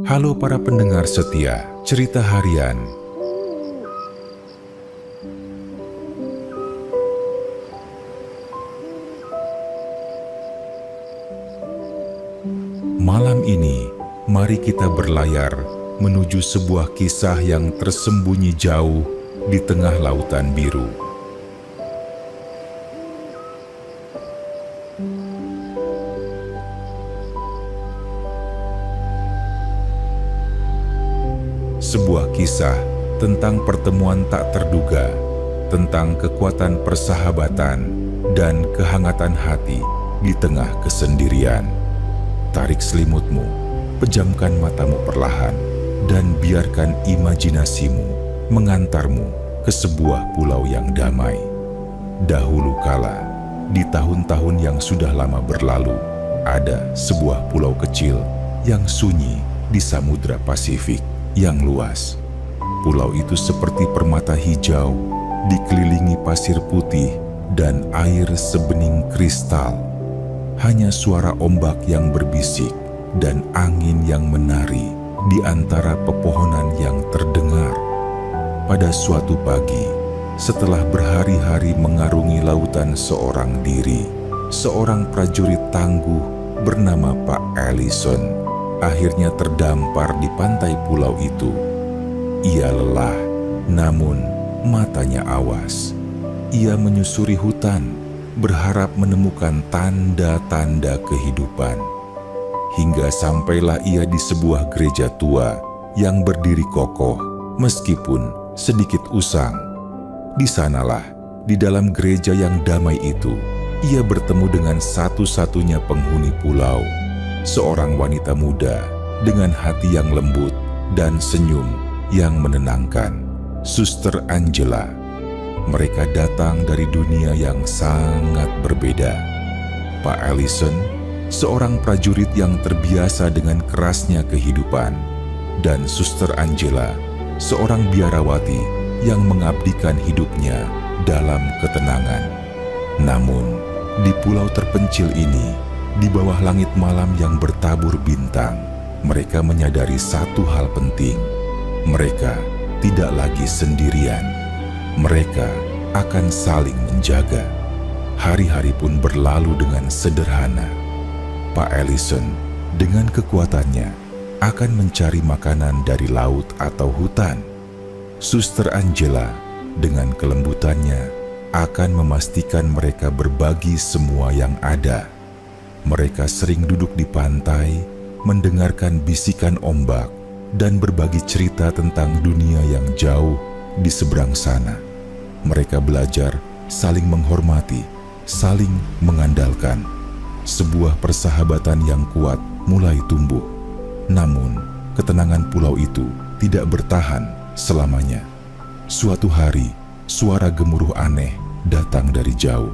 Halo para pendengar setia, cerita harian. Malam ini, mari kita berlayar menuju sebuah kisah yang tersembunyi jauh di tengah lautan biru. Sebuah kisah tentang pertemuan tak terduga, tentang kekuatan persahabatan dan kehangatan hati di tengah kesendirian. Tarik selimutmu, pejamkan matamu perlahan, dan biarkan imajinasimu mengantarmu ke sebuah pulau yang damai. Dahulu kala, di tahun-tahun yang sudah lama berlalu, ada sebuah pulau kecil yang sunyi di Samudra Pasifik yang luas. Pulau itu seperti permata hijau, dikelilingi pasir putih dan air sebening kristal. Hanya suara ombak yang berbisik dan angin yang menari di antara pepohonan yang terdengar. Pada suatu pagi, setelah berhari-hari mengarungi lautan seorang diri, seorang prajurit tangguh bernama Pak Ellison akhirnya terdampar di pantai pulau itu. Ia lelah, namun matanya awas. Ia menyusuri hutan, berharap menemukan tanda-tanda kehidupan. Hingga sampailah ia di sebuah gereja tua yang berdiri kokoh, meskipun sedikit usang. Di sanalah, di dalam gereja yang damai itu, ia bertemu dengan satu-satunya penghuni pulau, seorang wanita muda dengan hati yang lembut dan senyum yang menenangkan, Suster Angela. Mereka datang dari dunia yang sangat berbeda. Pak Ellison, seorang prajurit yang terbiasa dengan kerasnya kehidupan, dan Suster Angela, seorang biarawati yang mengabdikan hidupnya dalam ketenangan. Namun, di pulau terpencil ini, di bawah langit malam yang bertabur bintang, mereka menyadari satu hal penting. Mereka tidak lagi sendirian. Mereka akan saling menjaga. Hari-hari pun berlalu dengan sederhana. Pak Ellison dengan kekuatannya akan mencari makanan dari laut atau hutan. Suster Angela dengan kelembutannya akan memastikan mereka berbagi semua yang ada. Mereka sering duduk di pantai, mendengarkan bisikan ombak, dan berbagi cerita tentang dunia yang jauh di seberang sana. Mereka belajar saling menghormati, saling mengandalkan. Sebuah persahabatan yang kuat mulai tumbuh. Namun, ketenangan pulau itu tidak bertahan selamanya. Suatu hari, suara gemuruh aneh datang dari jauh.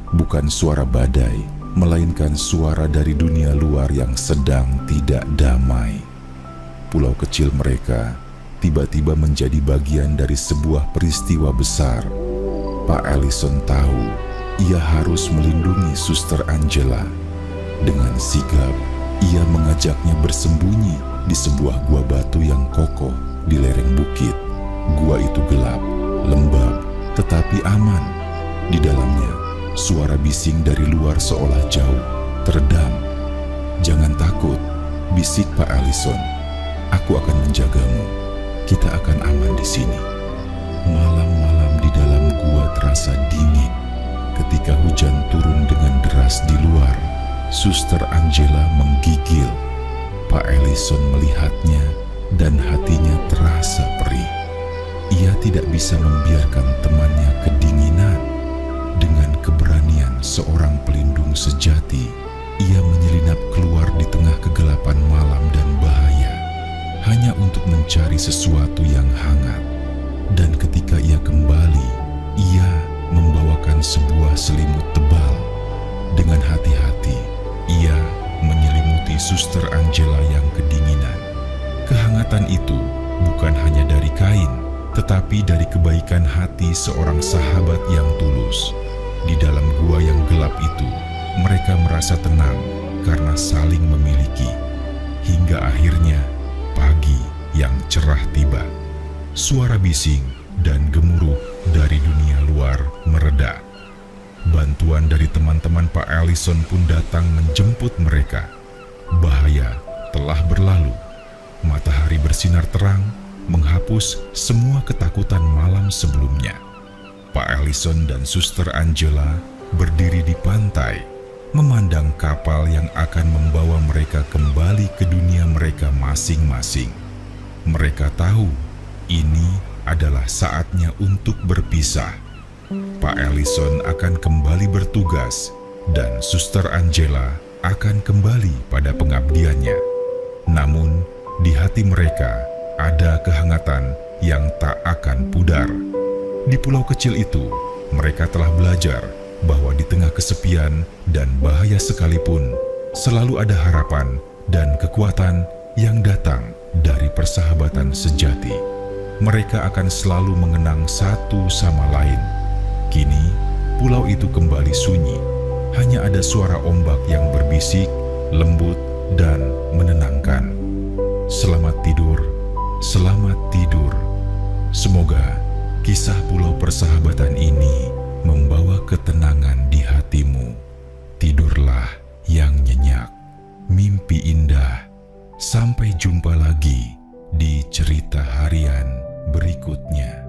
Bukan suara badai, melainkan suara dari dunia luar yang sedang tidak damai. Pulau kecil mereka tiba-tiba menjadi bagian dari sebuah peristiwa besar. Pak Ellison tahu ia harus melindungi Suster Angela. Dengan sigap, ia mengajaknya bersembunyi di sebuah gua batu yang kokoh di lereng bukit. Gua itu gelap, lembab, tetapi aman. Di dalamnya, suara bising dari luar seolah jauh, teredam. "Jangan takut," bisik Pak Ellison. "Aku akan menjagamu. Kita akan aman di sini." Malam-malam di dalam gua terasa dingin. Ketika hujan turun dengan deras di luar, Suster Angela menggigil. Pak Ellison melihatnya dan hatinya terasa perih. Ia tidak bisa membiarkan temannya kedinginan. Dengan keberanian seorang pelindung sejati, ia menyelinap keluar di tengah kegelapan malam dan bahaya, hanya untuk mencari sesuatu yang hangat. Dan ketika ia kembali, ia membawakan sebuah selimut tebal. Dengan hati-hati, ia menyelimuti Suster Angela yang kedinginan. Kehangatan itu bukan hanya dari kain, tetapi dari kebaikan hati seorang sahabat yang tulus. Di dalam gua yang gelap itu, mereka merasa tenang karena saling memiliki. Hingga akhirnya cerah tiba. Suara bising dan gemuruh dari dunia luar mereda. Bantuan dari teman-teman Pak Ellison pun datang menjemput mereka. Bahaya telah berlalu. Matahari bersinar terang, menghapus semua ketakutan malam sebelumnya. Pak Ellison dan Suster Angela berdiri di pantai, memandang kapal yang akan membawa mereka kembali ke dunia mereka masing-masing. Mereka tahu ini adalah saatnya untuk berpisah. Pak Ellison akan kembali bertugas dan Suster Angela akan kembali pada pengabdiannya. Namun, di hati mereka ada kehangatan yang tak akan pudar. Di pulau kecil itu, mereka telah belajar bahwa di tengah kesepian dan bahaya sekalipun, selalu ada harapan dan kekuatan yang datang dari persahabatan sejati. Mereka akan selalu mengenang satu sama lain. Kini, pulau itu kembali sunyi. Hanya ada suara ombak yang berbisik, lembut, dan menenangkan. Selamat tidur, selamat tidur. Semoga kisah pulau persahabatan ini membawa ketenangan di hatimu. Tidurlah yang nyenyak, mimpi indah. Sampai jumpa lagi di cerita harian berikutnya.